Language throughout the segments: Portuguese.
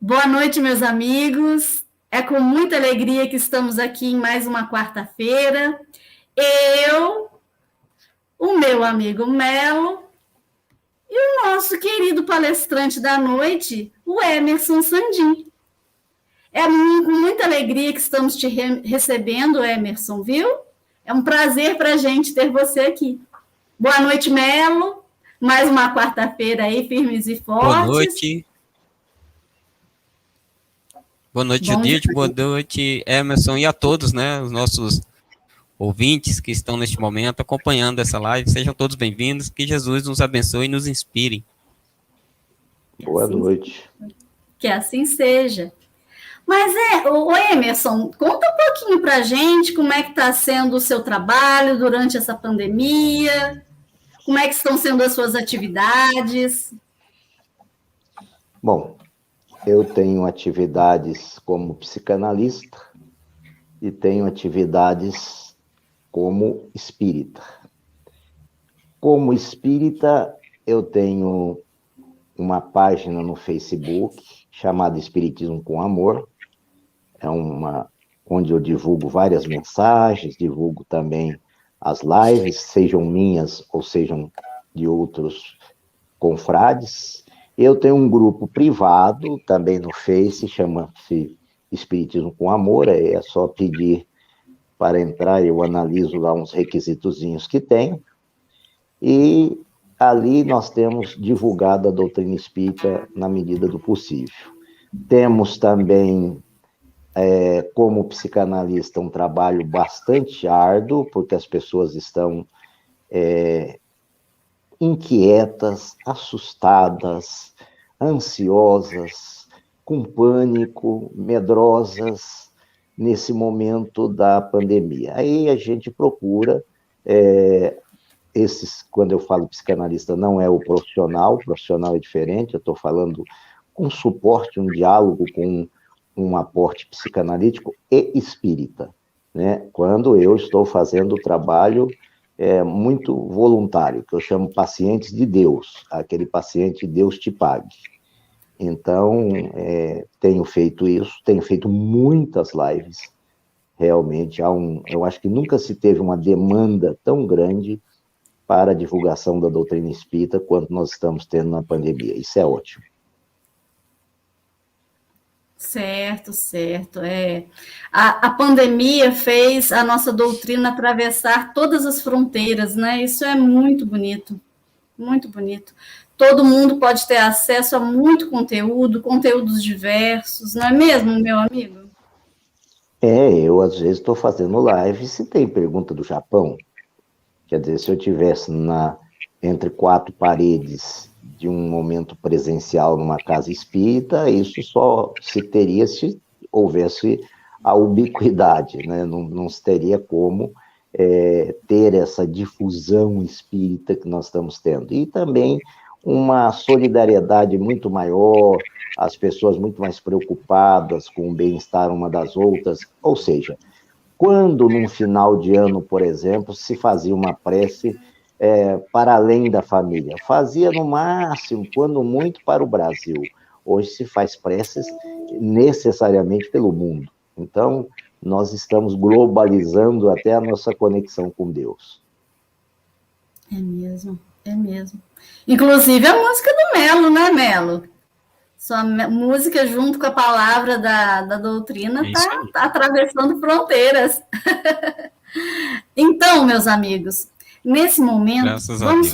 Boa noite, meus amigos. É com muita alegria que estamos aqui em mais uma quarta-feira. Eu, o meu amigo Melo e o nosso querido palestrante da noite, o Emerson Sandin. É com muita alegria que estamos te recebendo, Emerson, viu? É um prazer para a gente ter você aqui. Boa noite, Melo. Mais uma quarta-feira aí, firmes e Boa fortes. noite. Boa noite, Bom Judite. Boa demais. noite, Emerson, e a todos, né, os nossos ouvintes que estão neste momento acompanhando essa live. Sejam todos bem-vindos. Que Jesus nos abençoe e nos inspire. Boa noite. Que assim seja. Mas o Emerson, conta um pouquinho para a gente como é que está sendo o seu trabalho durante essa pandemia, como é que estão sendo as suas atividades. Bom, eu tenho atividades como psicanalista e tenho atividades como espírita. Como espírita, eu tenho uma página no Facebook chamada Espiritismo com Amor. É onde eu divulgo várias mensagens, divulgo também as lives, sejam minhas ou sejam de outros confrades. Eu tenho um grupo privado também no Face, chama-se Espiritismo com Amor, é só pedir para entrar, eu analiso lá uns requisitozinhos que tem, e ali nós temos divulgado a doutrina espírita na medida do possível. Temos também, como psicanalista, um trabalho bastante árduo, porque as pessoas estão inquietas, assustadas, ansiosas, com pânico, medrosas nesse momento da pandemia. Aí a gente procura, quando eu falo psicanalista, não é o profissional é diferente, eu estou falando com suporte, um diálogo com um aporte psicanalítico e espírita, né? Quando eu estou fazendo o trabalho muito voluntário, que eu chamo pacientes de Deus, aquele paciente Deus te pague. Então, tenho feito isso, tenho feito muitas lives, realmente, eu acho que nunca se teve uma demanda tão grande para a divulgação da doutrina espírita quanto nós estamos tendo na pandemia. Isso é ótimo. Certo, certo. A pandemia fez a nossa doutrina atravessar todas as fronteiras, né? Isso é muito bonito, muito bonito. Todo mundo pode ter acesso a muito conteúdo, conteúdos diversos, não é mesmo, meu amigo? Eu às vezes estou fazendo live, se tem pergunta do Japão, quer dizer, se eu tivesse entre quatro paredes de um momento presencial numa casa espírita, isso só se teria se houvesse a ubiquidade, né? Não se teria como ter essa difusão espírita que nós estamos tendo. E também uma solidariedade muito maior, as pessoas muito mais preocupadas com o bem-estar uma das outras, ou seja, quando num final de ano, por exemplo, se fazia uma prece para além da família, fazia no máximo, quando muito, para o Brasil. Hoje se faz preces necessariamente pelo mundo. Então, nós estamos globalizando até a nossa conexão com Deus. É mesmo, é mesmo. Inclusive a música do Melo, né, Melo? Sua música junto com a palavra da doutrina tá atravessando fronteiras. Então, meus amigos, nesse momento, vamos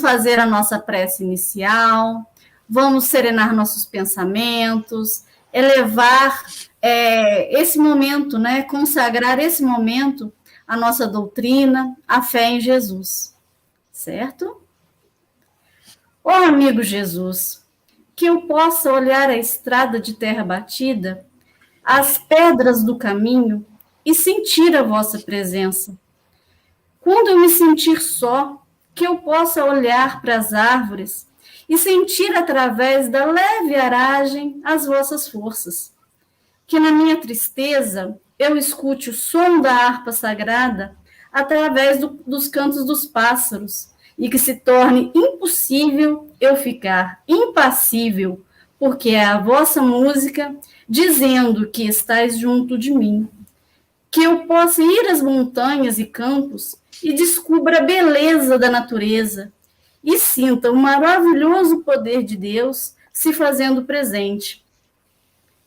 fazer a nossa prece inicial, vamos serenar nossos pensamentos, elevar esse momento, né, consagrar esse momento à nossa doutrina, à fé em Jesus, certo? Ó amigo Jesus, que eu possa olhar a estrada de terra batida, as pedras do caminho e sentir a vossa presença. Quando eu me sentir só, que eu possa olhar para as árvores e sentir através da leve aragem as vossas forças. Que na minha tristeza eu escute o som da harpa sagrada através dos cantos dos pássaros e que se torne impossível eu ficar impassível, porque é a vossa música dizendo que estais junto de mim. Que eu possa ir às montanhas e campos e descubra a beleza da natureza e sinta o maravilhoso poder de Deus se fazendo presente.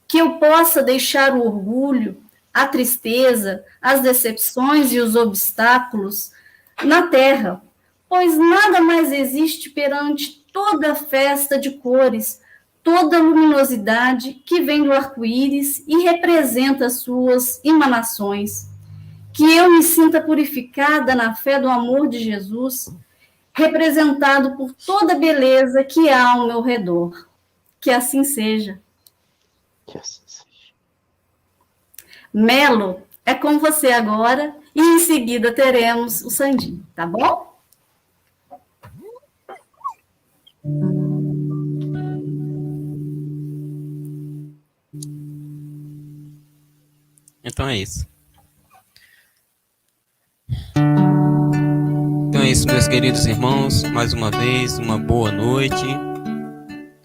Que eu possa deixar o orgulho, a tristeza, as decepções e os obstáculos na terra, pois nada mais existe perante toda a festa de cores, toda a luminosidade que vem do arco-íris e representa as suas emanações. Que eu me sinta purificada na fé do amor de Jesus, representado por toda a beleza que há ao meu redor. Que assim seja. Que assim seja. Melo, é com você agora e em seguida teremos o Sandinho, tá bom? Então é isso. Então é isso, meus queridos irmãos. Mais uma vez, uma boa noite.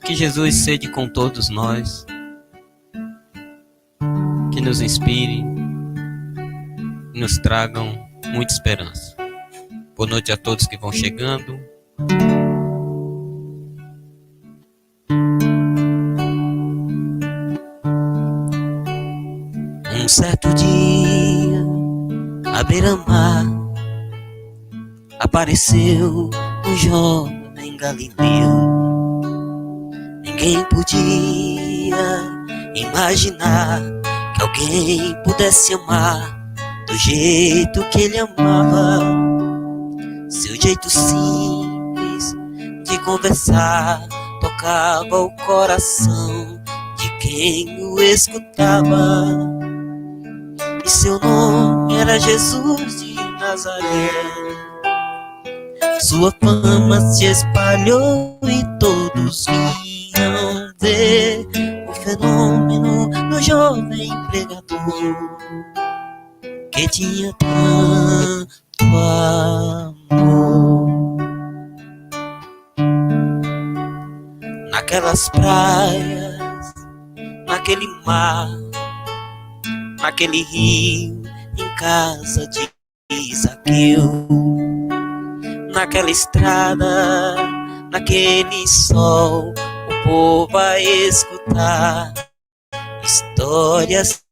Que Jesus seja com todos nós. Que nos inspire e nos tragam muita esperança. Boa noite a todos que vão chegando. Um certo dia, à beira-mar, apareceu um jovem galileu. Ninguém podia imaginar que alguém pudesse amar do jeito que ele amava. Seu jeito simples de conversar tocava o coração de quem o escutava. E seu nome era Jesus de Nazaré. Sua fama se espalhou e todos vinham ver o fenômeno do jovem pregador, que tinha tanto amor. Naquelas praias, naquele mar, naquele rio, em casa de Zaqueu, naquela estrada, naquele sol, o povo vai escutar histórias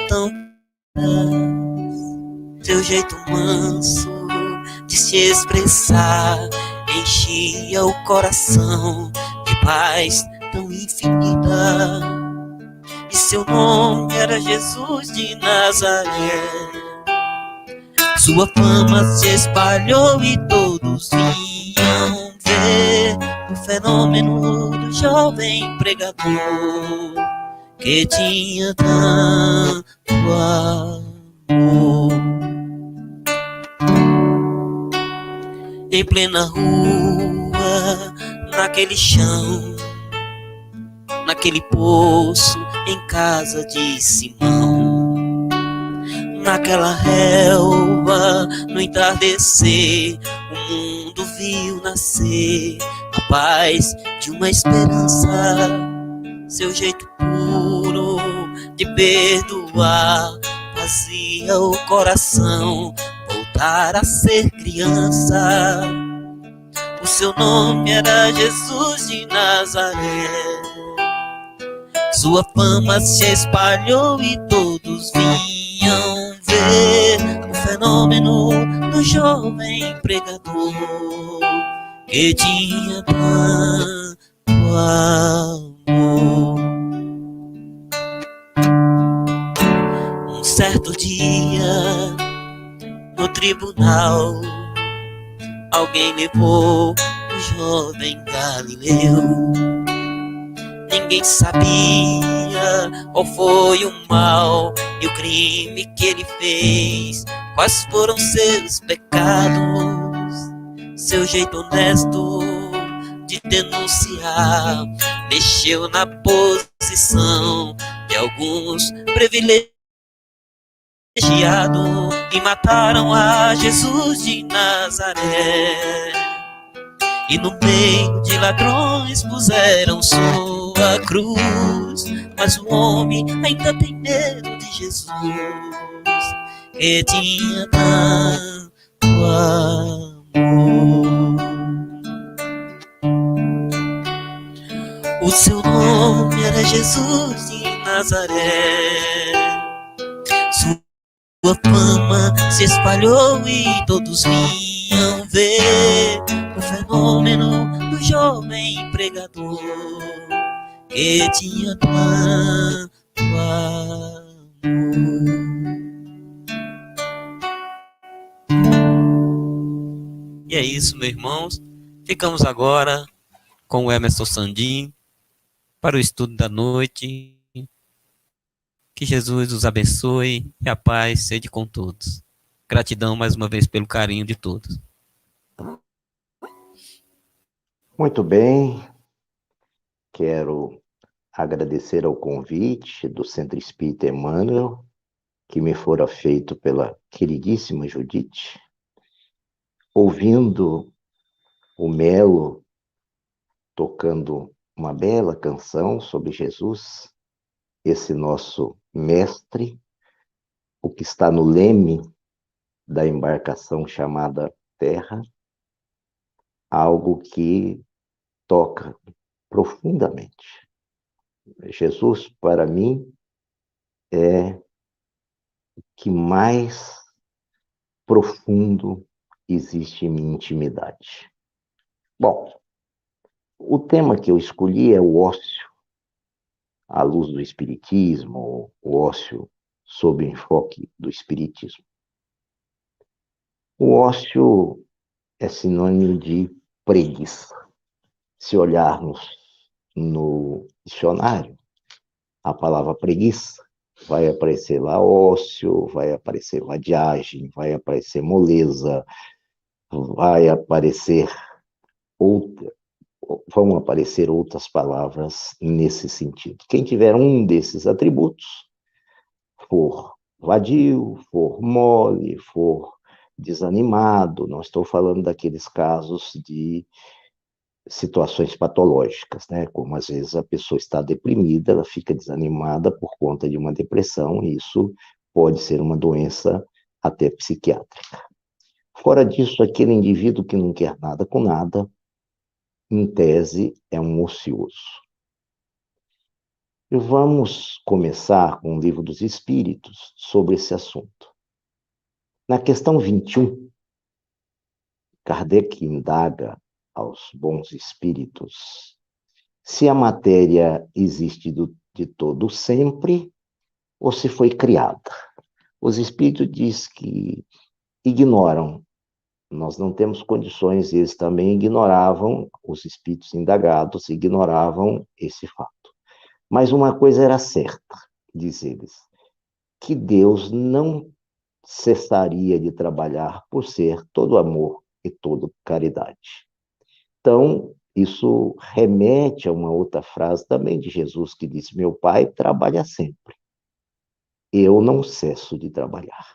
tão belas. Seu jeito manso de se expressar enchia o coração de paz tão infinita. E seu nome era Jesus de Nazaré. Sua fama se espalhou e todos vinham ver o fenômeno do jovem pregador, que tinha tanto amor. Em plena rua, naquele chão, naquele poço, em casa de Simão, naquela relva, no entardecer, o mundo viu nascer a paz de uma esperança. Seu jeito puro de perdoar fazia o coração voltar a ser criança. O seu nome era Jesus de Nazaré. Sua fama se espalhou e todos vinham ver o fenômeno do jovem pregador, que tinha tanto amor. Um certo dia, no tribunal, alguém levou o jovem Galileu. Ninguém sabia qual foi o mal e o crime que ele fez, quais foram seus pecados. Seu jeito honesto de denunciar mexeu na posição de alguns privilegiados e mataram a Jesus de Nazaré. E no meio de ladrões puseram sua cruz, mas o homem ainda tem medo de Jesus, que tinha tanto amor. O seu nome era Jesus de Nazaré. Sua fama se espalhou e todos vinham ver o fenômeno do jovem pregador, que tinha tanto amor. E é isso, meus irmãos. Ficamos agora com o Emerson Sandin para o estudo da noite. Que Jesus os abençoe e a paz seja com todos. Gratidão mais uma vez pelo carinho de todos. Muito bem. Quero agradecer ao convite do Centro Espírita Emmanuel, que me fora feito pela queridíssima Judite. Ouvindo o Melo tocando uma bela canção sobre Jesus, esse nosso mestre, o que está no leme da embarcação chamada Terra, algo que toca profundamente. Jesus, para mim, é o que mais profundo existe em minha intimidade. Bom, o tema que eu escolhi é o ócio, à luz do Espiritismo, o ócio sob o enfoque do Espiritismo. O ócio é sinônimo de preguiça. Se olharmos no dicionário, a palavra preguiça vai aparecer lá ócio, vai aparecer vadiagem, vai aparecer moleza, vai aparecer vão aparecer outras palavras nesse sentido. Quem tiver um desses atributos, for vadio, for mole, for desanimado, não estou falando daqueles casos de situações patológicas, né? Como às vezes a pessoa está deprimida, ela fica desanimada por conta de uma depressão, e isso pode ser uma doença até psiquiátrica. Fora disso, aquele indivíduo que não quer nada com nada, em tese, é um ocioso. E vamos começar com o Livro dos Espíritos sobre esse assunto. Na questão 21, Kardec indaga aos bons espíritos se a matéria existe de todo sempre ou se foi criada. Os espíritos dizem que ignoram. Nós não temos condições, e eles também ignoravam, os espíritos indagados ignoravam esse fato. Mas uma coisa era certa, diz eles, que Deus não cessaria de trabalhar por ser todo amor e toda caridade. Então, isso remete a uma outra frase também de Jesus, que disse: meu Pai trabalha sempre, eu não cesso de trabalhar.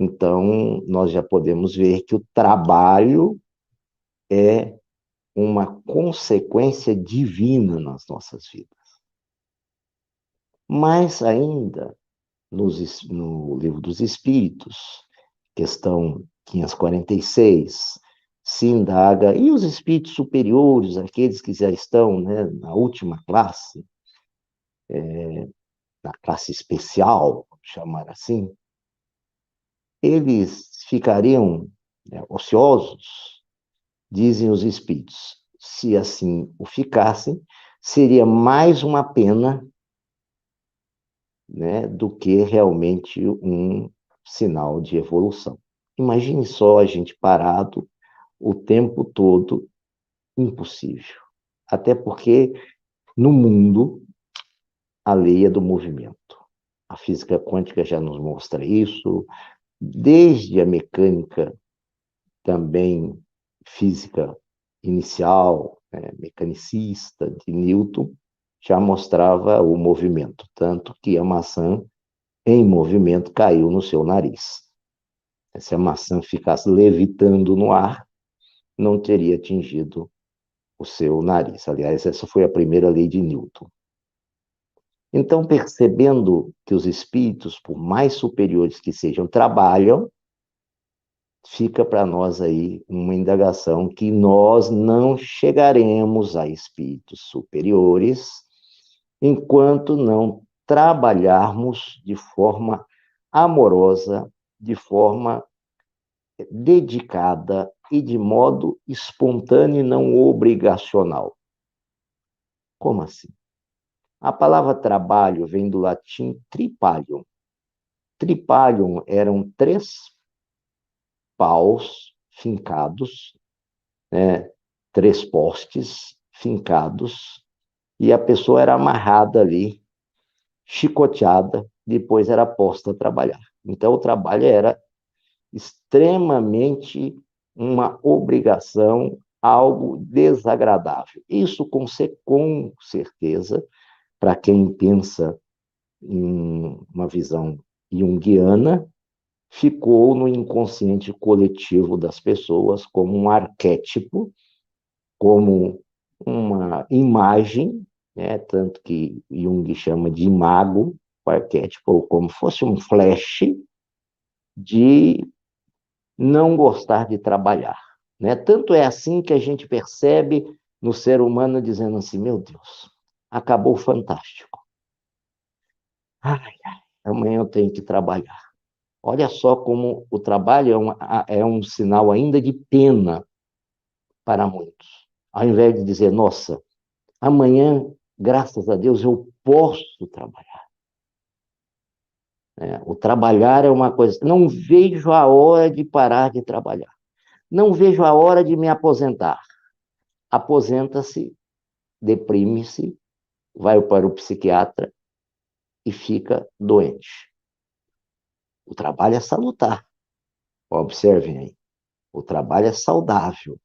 Então, nós já podemos ver que o trabalho é uma consequência divina nas nossas vidas. Mas ainda, no Livro dos Espíritos, questão 546, se indaga, e os espíritos superiores, aqueles que já estão, né, na última classe, na classe especial, vamos chamar assim, eles ficariam, né, ociosos, dizem os espíritos. Se assim o ficassem, seria mais uma pena, né, do que realmente um sinal de evolução. Imagine só a gente parado o tempo todo, impossível. Até porque no mundo a lei é do movimento. A física quântica já nos mostra isso, desde a mecânica também física inicial, né, mecanicista de Newton, já mostrava o movimento, tanto que a maçã em movimento caiu no seu nariz. Se a maçã ficasse levitando no ar, não teria atingido o seu nariz. Aliás, essa foi a primeira lei de Newton. Então, percebendo que os espíritos, por mais superiores que sejam, trabalham, fica para nós aí uma indagação que nós não chegaremos a espíritos superiores enquanto não trabalharmos de forma amorosa, de forma dedicada e de modo espontâneo e não obrigacional. Como assim? A palavra trabalho vem do latim tripalium. Tripalium eram 3 paus fincados, né? 3 postes fincados, e a pessoa era amarrada ali, chicoteada, depois era posta a trabalhar. Então, o trabalho era extremamente uma obrigação, algo desagradável. Isso, com certeza, para quem pensa em uma visão junguiana, ficou no inconsciente coletivo das pessoas como um arquétipo, como uma imagem, né? Tanto que Jung chama de imago, o arquétipo, ou como fosse um flash de não gostar de trabalhar, né? Tanto é assim que a gente percebe no ser humano dizendo assim, meu Deus, acabou o fantástico. Ai, amanhã eu tenho que trabalhar. Olha só como o trabalho é um sinal ainda de pena para muitos. Ao invés de dizer, nossa, amanhã, graças a Deus, eu posso trabalhar. O trabalhar é uma coisa... Não vejo a hora de parar de trabalhar. Não vejo a hora de me aposentar. Aposenta-se, deprime-se, vai para o psiquiatra e fica doente. O trabalho é salutar. Observem aí. O trabalho é saudável.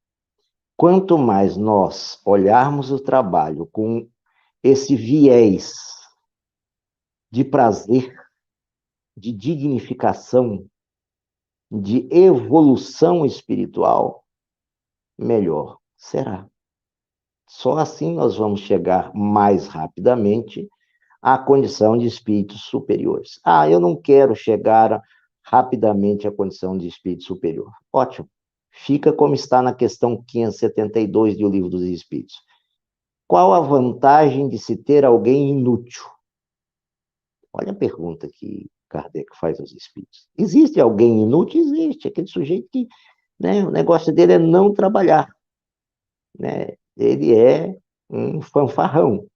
Quanto mais nós olharmos o trabalho com esse viés de prazer, de dignificação, de evolução espiritual, melhor será. Só assim nós vamos chegar mais rapidamente à condição de espíritos superiores. Ah, eu não quero chegar rapidamente à condição de espírito superior. Ótimo. Fica como está na questão 572 do Livro dos Espíritos. Qual a vantagem de se ter alguém inútil? Olha a pergunta que Kardec faz aos espíritos. Existe alguém inútil? Existe. Aquele sujeito que, né, o negócio dele é não trabalhar. Né? Ele é um fanfarrão.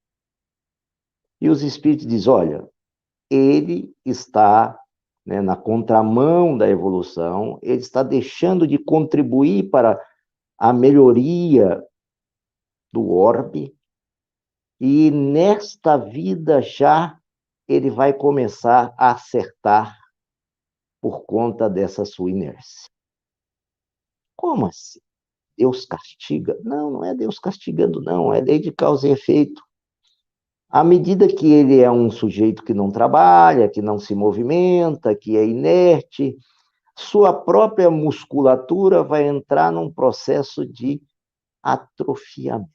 E os espíritos dizem, olha, ele está, né, na contramão da evolução, ele está deixando de contribuir para a melhoria do orbe, e nesta vida já ele vai começar a acertar por conta dessa sua inércia. Como assim? Deus castiga? Não, não é Deus castigando, não, é lei de causa e efeito. À medida que ele é um sujeito que não trabalha, que não se movimenta, que é inerte, sua própria musculatura vai entrar num processo de atrofiamento.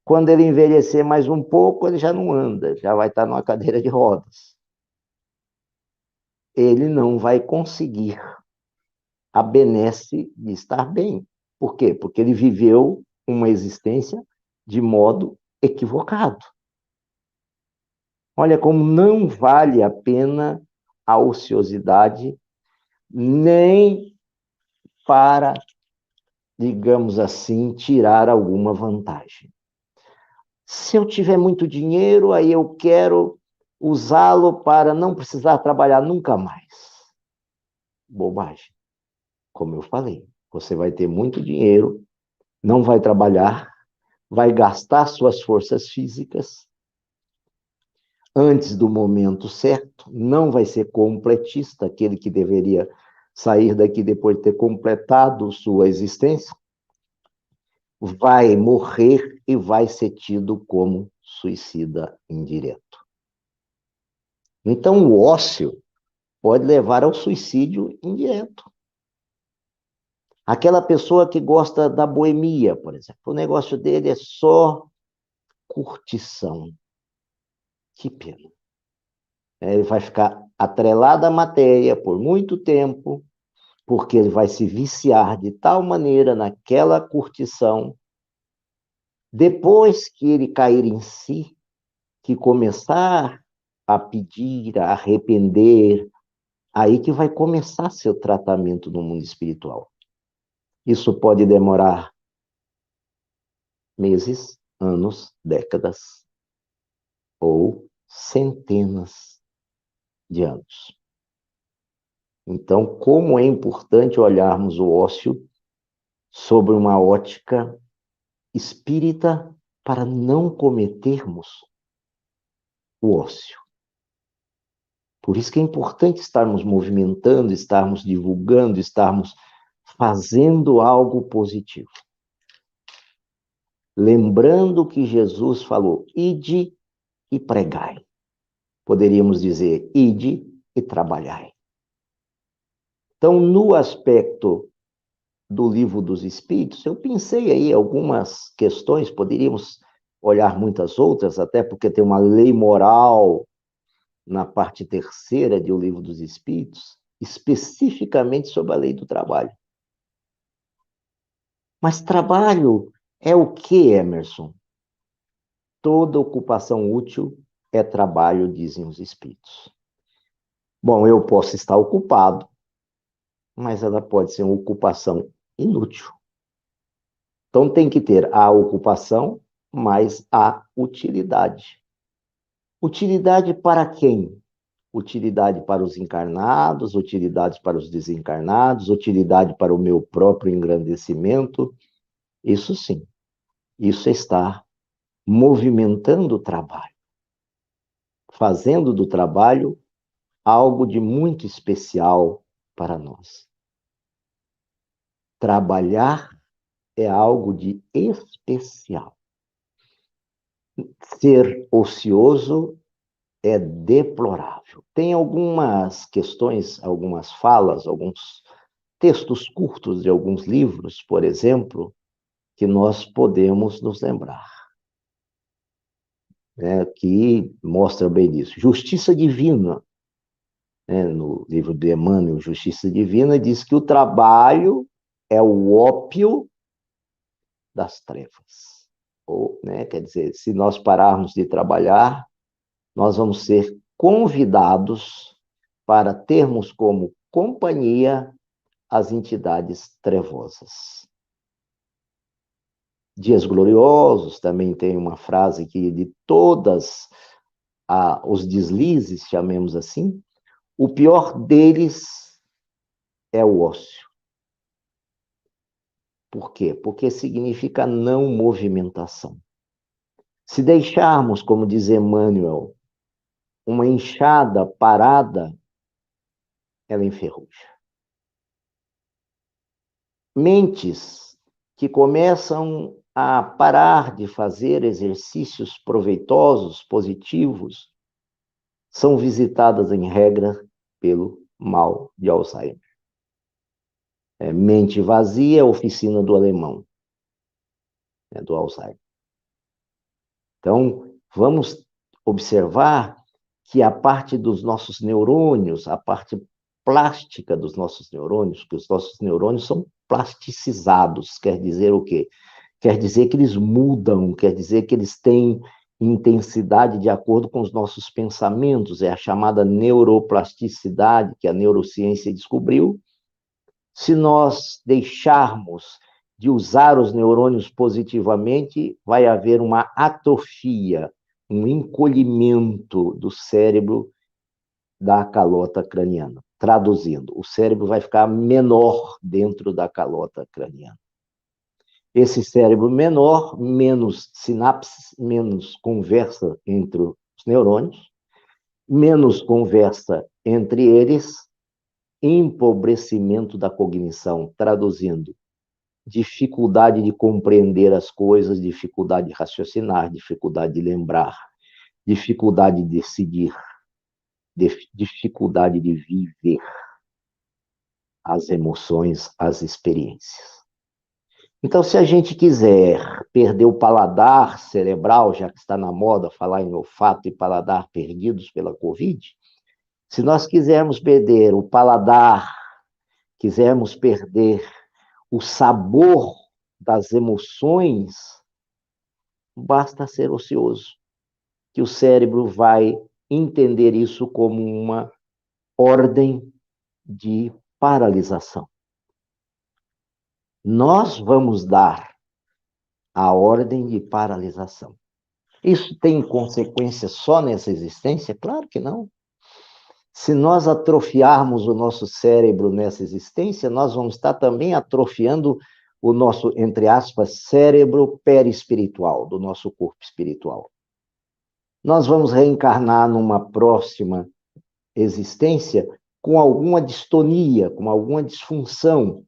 Quando ele envelhecer mais um pouco, ele já não anda, já vai estar numa cadeira de rodas. Ele não vai conseguir a benesse de estar bem. Por quê? Porque ele viveu uma existência de modo equivocado. Olha como não vale a pena a ociosidade, nem para, digamos assim, tirar alguma vantagem. Se eu tiver muito dinheiro, aí eu quero usá-lo para não precisar trabalhar nunca mais. Bobagem. Como eu falei, você vai ter muito dinheiro, não vai trabalhar, vai gastar suas forças físicas antes do momento certo, não vai ser completista, aquele que deveria sair daqui depois de ter completado sua existência, vai morrer e vai ser tido como suicida indireto. Então, o ócio pode levar ao suicídio indireto. Aquela pessoa que gosta da boemia, por exemplo, o negócio dele é só curtição. Que pena. Ele vai ficar atrelado à matéria por muito tempo, porque ele vai se viciar de tal maneira naquela curtição. Depois que ele cair em si, que começar a pedir, a arrepender, aí que vai começar seu tratamento no mundo espiritual. Isso pode demorar meses, anos, décadas ou centenas de anos. Então, como é importante olharmos o ócio sobre uma ótica espírita para não cometermos o ócio. Por isso que é importante estarmos movimentando, estarmos divulgando, estarmos fazendo algo positivo. Lembrando que Jesus falou, ide e pregai. Poderíamos dizer, ide e trabalhai. Então, no aspecto do Livro dos Espíritos, eu pensei aí algumas questões, poderíamos olhar muitas outras, até porque tem uma lei moral na parte terceira do Livro dos Espíritos, especificamente sobre a lei do trabalho. Mas trabalho é o que, Emerson? Toda ocupação útil é trabalho, dizem os Espíritos. Bom, eu posso estar ocupado, mas ela pode ser uma ocupação inútil. Então tem que ter a ocupação, mais a utilidade. Utilidade para quem? Utilidade para os encarnados, utilidade para os desencarnados, utilidade para o meu próprio engrandecimento. Isso sim, isso é estar movimentando o trabalho, fazendo do trabalho algo de muito especial para nós. Trabalhar é algo de especial. Ser ocioso é deplorável. Tem algumas questões, algumas falas, alguns textos curtos de alguns livros, por exemplo, que nós podemos nos lembrar, né, que mostram bem isso. Justiça Divina, né, no livro de Emmanuel, Justiça Divina, diz que o trabalho é o ópio das trevas. Ou, né, quer dizer, se nós pararmos de trabalhar, nós vamos ser convidados para termos como companhia as entidades trevosas. Dias Gloriosos também tem uma frase que de todas os deslizes, chamemos assim, o pior deles é o ócio. Por quê? Porque significa não movimentação. Se deixarmos, como diz Emmanuel, uma enxada parada, ela enferruja. Mentes que começam a parar de fazer exercícios proveitosos, positivos, são visitadas, em regra, pelo mal de Alzheimer. Mente vazia, oficina do alemão, do Alzheimer. Então, vamos observar que a parte dos nossos neurônios, a parte plástica dos nossos neurônios, que os nossos neurônios são plasticizados, quer dizer o quê? Quer dizer que eles mudam, quer dizer que eles têm intensidade de acordo com os nossos pensamentos, é a chamada neuroplasticidade que a neurociência descobriu. Se nós deixarmos de usar os neurônios positivamente, vai haver uma atrofia, um encolhimento do cérebro da calota craniana. Traduzindo, o cérebro vai ficar menor dentro da calota craniana. Esse cérebro menor, menos sinapses, menos conversa entre os neurônios, menos conversa entre eles, empobrecimento da cognição, traduzindo, dificuldade de compreender as coisas, dificuldade de raciocinar, dificuldade de lembrar, dificuldade de decidir. dificuldade de viver as emoções, as experiências. Então, se a gente quiser perder o paladar cerebral, já que está na moda falar em olfato e paladar perdidos pela Covid, se nós quisermos perder o paladar, quisermos perder o sabor das emoções, basta ser ocioso, que o cérebro vai entender isso como uma ordem de paralisação. Nós vamos dar a ordem de paralisação. Isso tem consequência só nessa existência? Claro que não. Se nós atrofiarmos o nosso cérebro nessa existência, nós vamos estar também atrofiando o nosso, entre aspas, cérebro perispiritual, do nosso corpo espiritual. Nós vamos reencarnar numa próxima existência com alguma distonia, com alguma disfunção,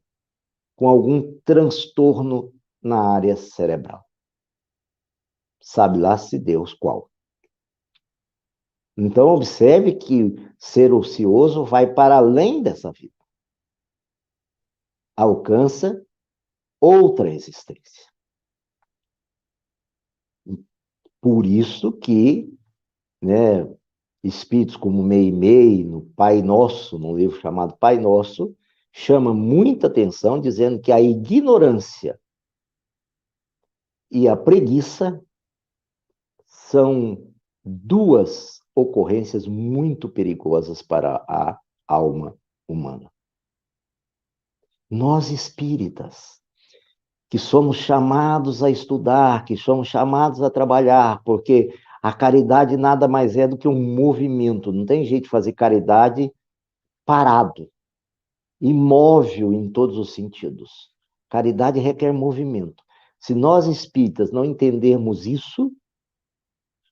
com algum transtorno na área cerebral. Sabe lá se Deus qual. Então, observe que ser ocioso vai para além dessa vida. Alcança outra existência. Por isso que, né, espíritos como Meimei, no Pai Nosso, num livro chamado Pai Nosso, chama muita atenção, dizendo que a ignorância e a preguiça são duas ocorrências muito perigosas para a alma humana. Nós espíritas, que somos chamados a estudar, que somos chamados a trabalhar, porque a caridade nada mais é do que um movimento, não tem jeito de fazer caridade parado, imóvel em todos os sentidos. Caridade requer movimento. Se nós espíritas não entendermos isso,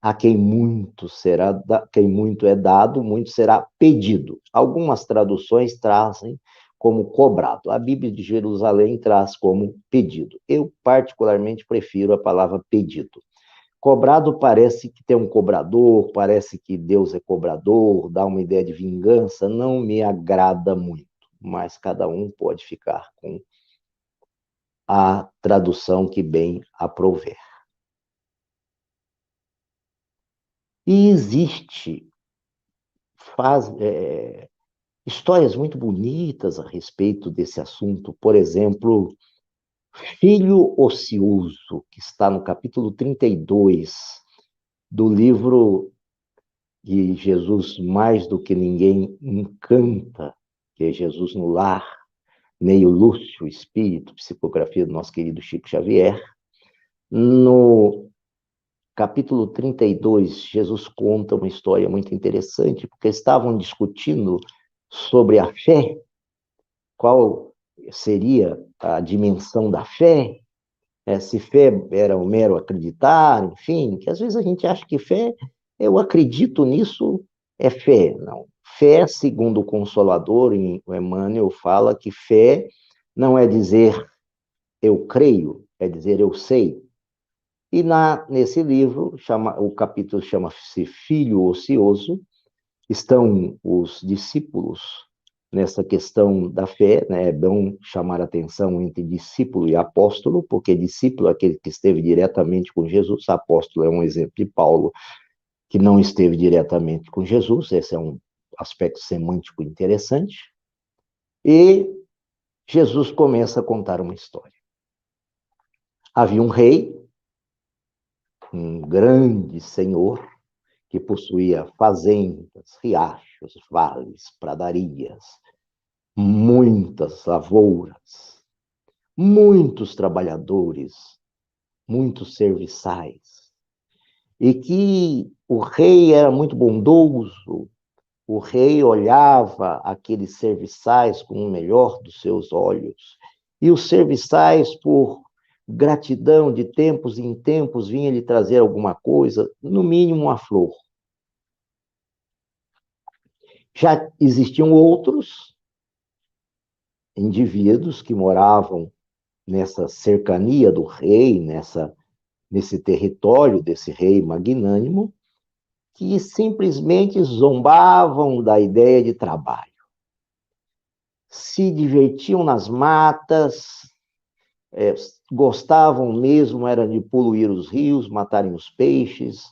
a quem muito é dado, muito será pedido. Algumas traduções trazem como cobrado. A Bíblia de Jerusalém traz como pedido. Eu, particularmente, prefiro a palavra pedido. Cobrado parece que tem um cobrador, parece que Deus é cobrador, dá uma ideia de vingança, não me agrada muito, mas cada um pode ficar com a tradução que bem aprouver. E existe histórias muito bonitas a respeito desse assunto. Por exemplo, Filho Ocioso, que está no capítulo 32 do livro que Jesus mais do que ninguém encanta, que é Jesus no Lar, Neio Lúcio Espírito, psicografia do nosso querido Chico Xavier. No capítulo 32, Jesus conta uma história muito interessante, porque estavam discutindo sobre a fé, qual seria a dimensão da fé, se fé era o mero acreditar, enfim, que às vezes a gente acha que fé, eu acredito nisso, é fé. Não. Fé, segundo o Consolador, em Emmanuel, fala que fé não é dizer eu creio, é dizer eu sei. E nesse livro, o capítulo chama-se Filho Ocioso, estão os discípulos nessa questão da fé, né? É bom chamar a atenção entre discípulo e apóstolo, porque discípulo é aquele que esteve diretamente com Jesus, apóstolo é um exemplo de Paulo, que não esteve diretamente com Jesus, esse é um aspecto semântico interessante, e Jesus começa a contar uma história. Havia um rei, um grande senhor, que possuía fazendas, riachos, vales, pradarias, muitas lavouras, muitos trabalhadores, muitos serviçais, e que o rei era muito bondoso, o rei olhava aqueles serviçais com o melhor dos seus olhos, e os serviçais, por gratidão, de tempos em tempos, vinha lhe trazer alguma coisa, no mínimo uma flor. Já existiam outros indivíduos que moravam nessa cercania do rei, nesse território desse rei magnânimo, que simplesmente zombavam da ideia de trabalho. Se divertiam nas matas, gostavam mesmo era de poluir os rios, matarem os peixes,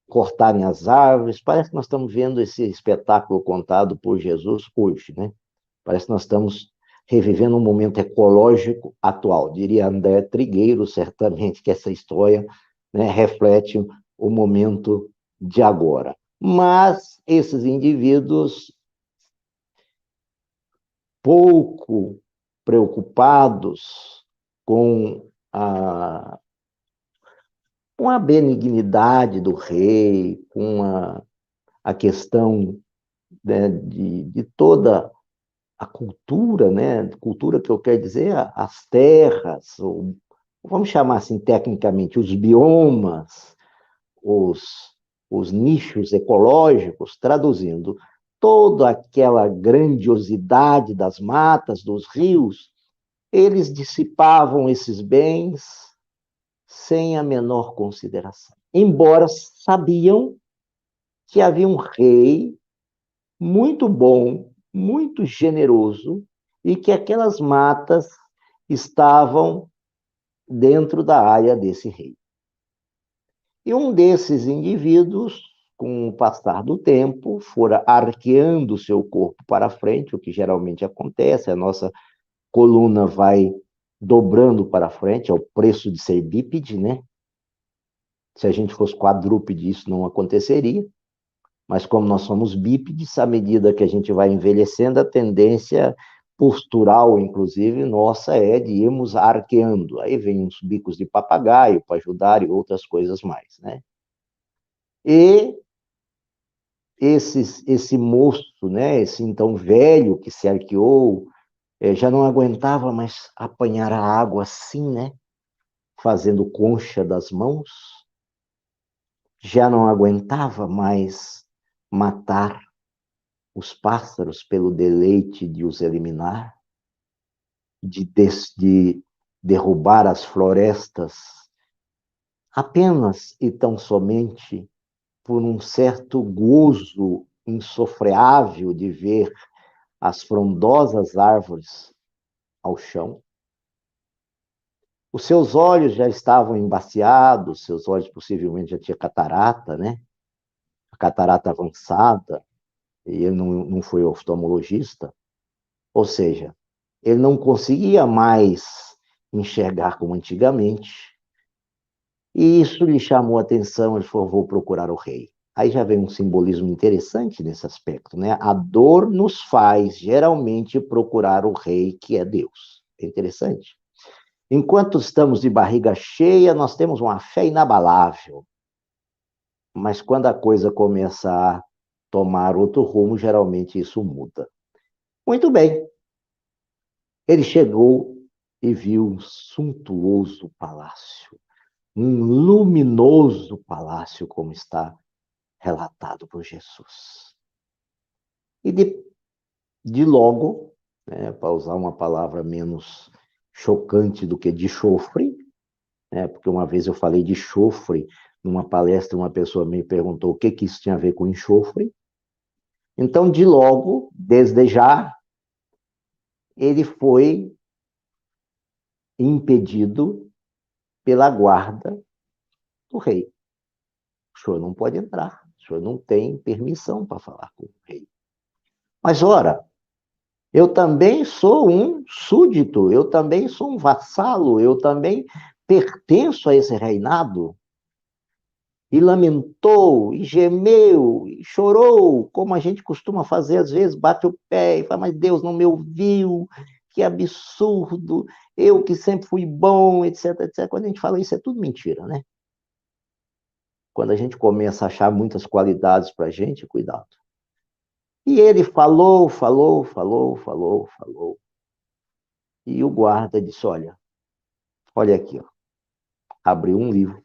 cortarem as árvores. Parece que nós estamos vendo esse espetáculo contado por Jesus hoje, né? Parece que nós estamos revivendo um momento ecológico atual. Diria André Trigueiro, certamente, que essa história, né, reflete o momento de agora. Mas esses indivíduos pouco preocupados com a benignidade do rei, com a questão, né, de toda a cultura, né? Cultura que eu quero dizer, as terras, ou, vamos chamar assim tecnicamente, os biomas, os nichos ecológicos, traduzindo toda aquela grandiosidade das matas, dos rios, eles dissipavam esses bens sem a menor consideração. Embora sabiam que havia um rei muito bom, muito generoso, e que aquelas matas estavam dentro da área desse rei. E um desses indivíduos, com o passar do tempo, fora arqueando seu corpo para frente, o que geralmente acontece, a nossa coluna vai dobrando para frente, é o preço de ser bípede, né? Se a gente fosse quadrúpede, isso não aconteceria. Mas como nós somos bípedes, à medida que a gente vai envelhecendo, a tendência postural, inclusive, nossa, é de irmos arqueando. Aí vem uns bicos de papagaio para ajudar e outras coisas mais, né? E esse moço, né, esse então velho que se arqueou, já não aguentava mais apanhar a água assim, né, fazendo concha das mãos, já não aguentava mais matar os pássaros pelo deleite de os eliminar, de derrubar as florestas, apenas e tão somente por um certo gozo insofreável de ver as frondosas árvores ao chão. Os seus olhos já estavam embaciados, seus olhos possivelmente já tinha catarata, né? A catarata avançada, e ele não foi oftalmologista, ou seja, ele não conseguia mais enxergar como antigamente, e isso lhe chamou a atenção, ele falou, vou procurar o rei. Aí já vem um simbolismo interessante nesse aspecto, né? A dor nos faz, geralmente, procurar o rei, que é Deus. É interessante. Enquanto estamos de barriga cheia, nós temos uma fé inabalável. Mas quando a coisa começa a tomar outro rumo, geralmente isso muda. Muito bem. Ele chegou e viu um suntuoso palácio, um luminoso palácio, como está relatado por Jesus. E de logo, né, para usar uma palavra menos chocante do que de chofre, né, porque uma vez eu falei de chofre numa palestra, uma pessoa me perguntou o que isso tinha a ver com enxofre. Então, de logo, desde já, ele foi impedido pela guarda do rei. O senhor não pode entrar, o senhor não tem permissão para falar com o rei. Mas, ora, eu também sou um súdito, eu também sou um vassalo, eu também pertenço a esse reinado. E lamentou, e gemeu, e chorou, como a gente costuma fazer às vezes, bate o pé e fala, mas Deus não me ouviu, que absurdo, eu que sempre fui bom, etc, etc. Quando a gente fala isso, é tudo mentira, né? Quando a gente começa a achar muitas qualidades para a gente, cuidado. E ele falou. E o guarda disse, olha aqui, ó. Abriu um livro.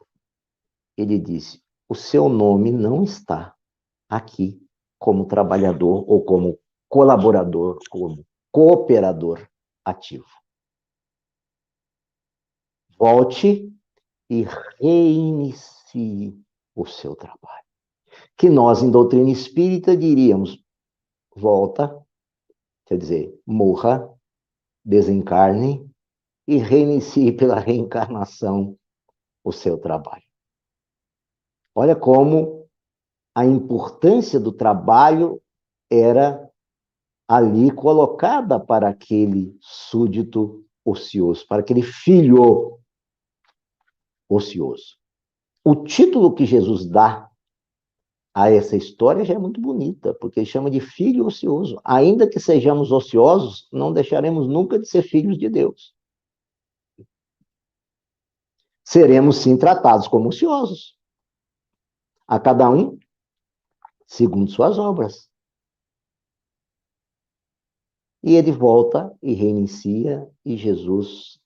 Ele disse, o seu nome não está aqui como trabalhador ou como colaborador, como cooperador ativo. Volte e reinicie o seu trabalho. Que nós, em doutrina espírita, diríamos: volta, quer dizer, morra, desencarne e reinicie pela reencarnação o seu trabalho. Olha como a importância do trabalho era ali colocada para aquele súdito ocioso, para aquele filho ocioso. O título que Jesus dá a essa história já é muito bonita, porque ele chama de filho ocioso. Ainda que sejamos ociosos, não deixaremos nunca de ser filhos de Deus. Seremos, sim, tratados como ociosos. A cada um segundo suas obras. E ele volta e reinicia, e Jesus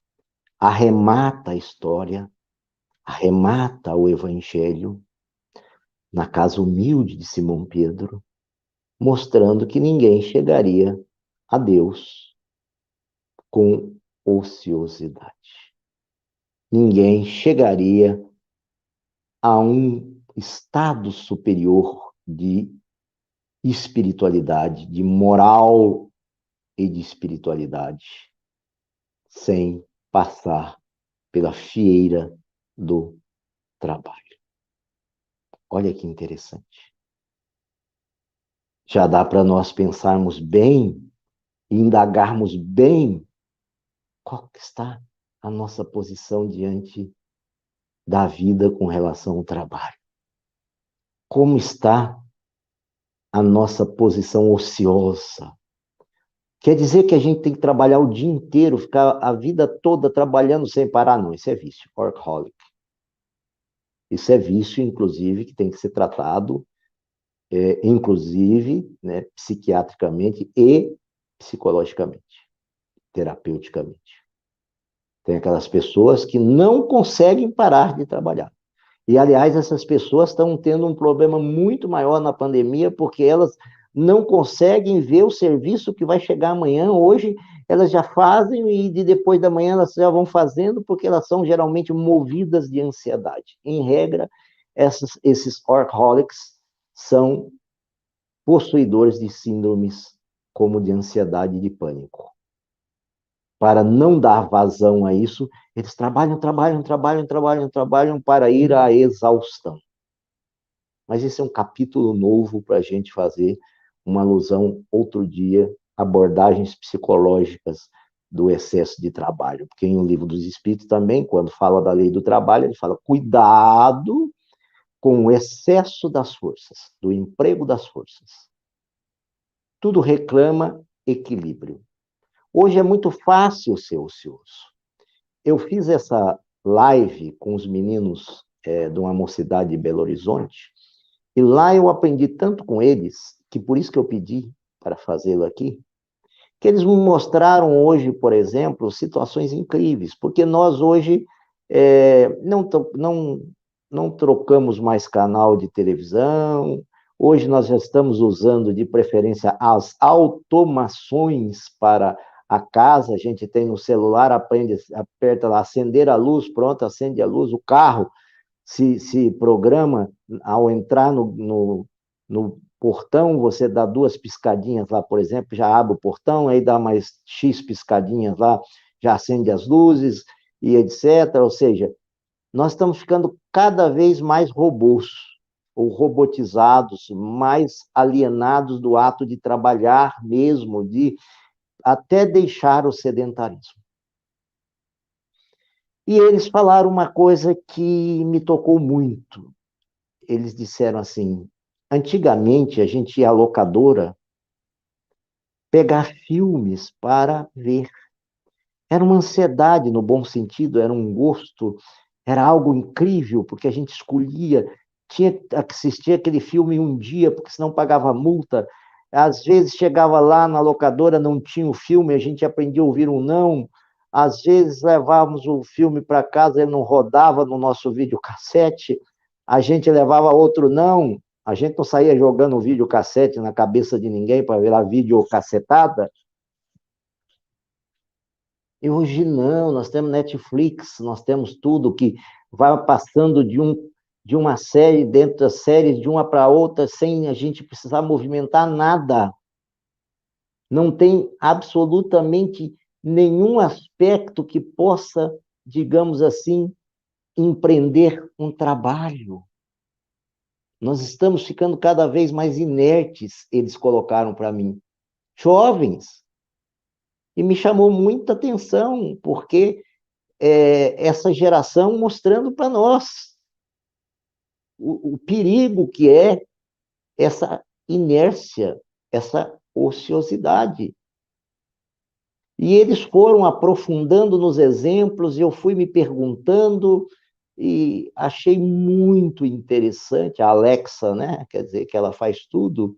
arremata a história, arremata o evangelho na casa humilde de Simão Pedro, mostrando que ninguém chegaria a Deus com ociosidade. Ninguém chegaria a um estado superior de espiritualidade, de moral e de espiritualidade, sem passar pela fieira do trabalho. Olha que interessante. Já dá para nós pensarmos bem e indagarmos bem qual que está a nossa posição diante da vida com relação ao trabalho. Como está a nossa posição ociosa? Quer dizer que a gente tem que trabalhar o dia inteiro, ficar a vida toda trabalhando sem parar? Não, isso é vício, workaholic. Isso é vício, inclusive, que tem que ser tratado, inclusive, né, psiquiatricamente e psicologicamente, terapeuticamente. Tem aquelas pessoas que não conseguem parar de trabalhar. E, aliás, essas pessoas estão tendo um problema muito maior na pandemia, porque elas não conseguem ver o serviço que vai chegar amanhã. Hoje, elas já fazem e depois da manhã elas já vão fazendo, porque elas são geralmente movidas de ansiedade. Em regra, esses workaholics são possuidores de síndromes como de ansiedade e de pânico. Para não dar vazão a isso, eles trabalham para ir à exaustão. Mas esse é um capítulo novo para a gente fazer uma alusão outro dia, abordagens psicológicas do excesso de trabalho. Porque em O Livro dos Espíritos também, quando fala da lei do trabalho, ele fala: cuidado com o excesso das forças, do emprego das forças. Tudo reclama equilíbrio. Hoje é muito fácil ser ocioso. Eu fiz essa live com os meninos de uma mocidade de Belo Horizonte, e lá eu aprendi tanto com eles, que por isso que eu pedi para fazê-lo aqui, que eles me mostraram hoje, por exemplo, situações incríveis, porque nós hoje não trocamos mais canal de televisão, hoje nós já estamos usando de preferência as automações para a casa, a gente tem no celular, aperta lá, acender a luz, pronto, acende a luz, o carro se programa, ao entrar no portão, você dá 2 piscadinhas lá, por exemplo, já abre o portão, aí dá mais X piscadinhas lá, já acende as luzes, e etc. Ou seja, nós estamos ficando cada vez mais robôs, ou robotizados, mais alienados do ato de trabalhar mesmo, de até deixar o sedentarismo. E eles falaram uma coisa que me tocou muito. Eles disseram assim: antigamente a gente ia à locadora pegar filmes para ver. Era uma ansiedade no bom sentido, era um gosto, era algo incrível, porque a gente escolhia, tinha que assistir aquele filme um dia, porque senão pagava multa. Às vezes chegava lá na locadora, não tinha o filme, a gente aprendia a ouvir um não. Às vezes levávamos o filme para casa, ele não rodava no nosso videocassete, a gente levava outro não, a gente não saía jogando videocassete na cabeça de ninguém para virar videocassetada. E hoje não, nós temos Netflix, nós temos tudo que vai passando de um de uma série dentro da série, de uma para outra, sem a gente precisar movimentar nada. Não tem absolutamente nenhum aspecto que possa, digamos assim, empreender um trabalho. Nós estamos ficando cada vez mais inertes, eles colocaram para mim. Jovens. E me chamou muita atenção, porque essa geração mostrando para nós o perigo que é essa inércia, essa ociosidade. E eles foram aprofundando nos exemplos, e eu fui me perguntando, e achei muito interessante. A Alexa, né? Quer dizer, que ela faz tudo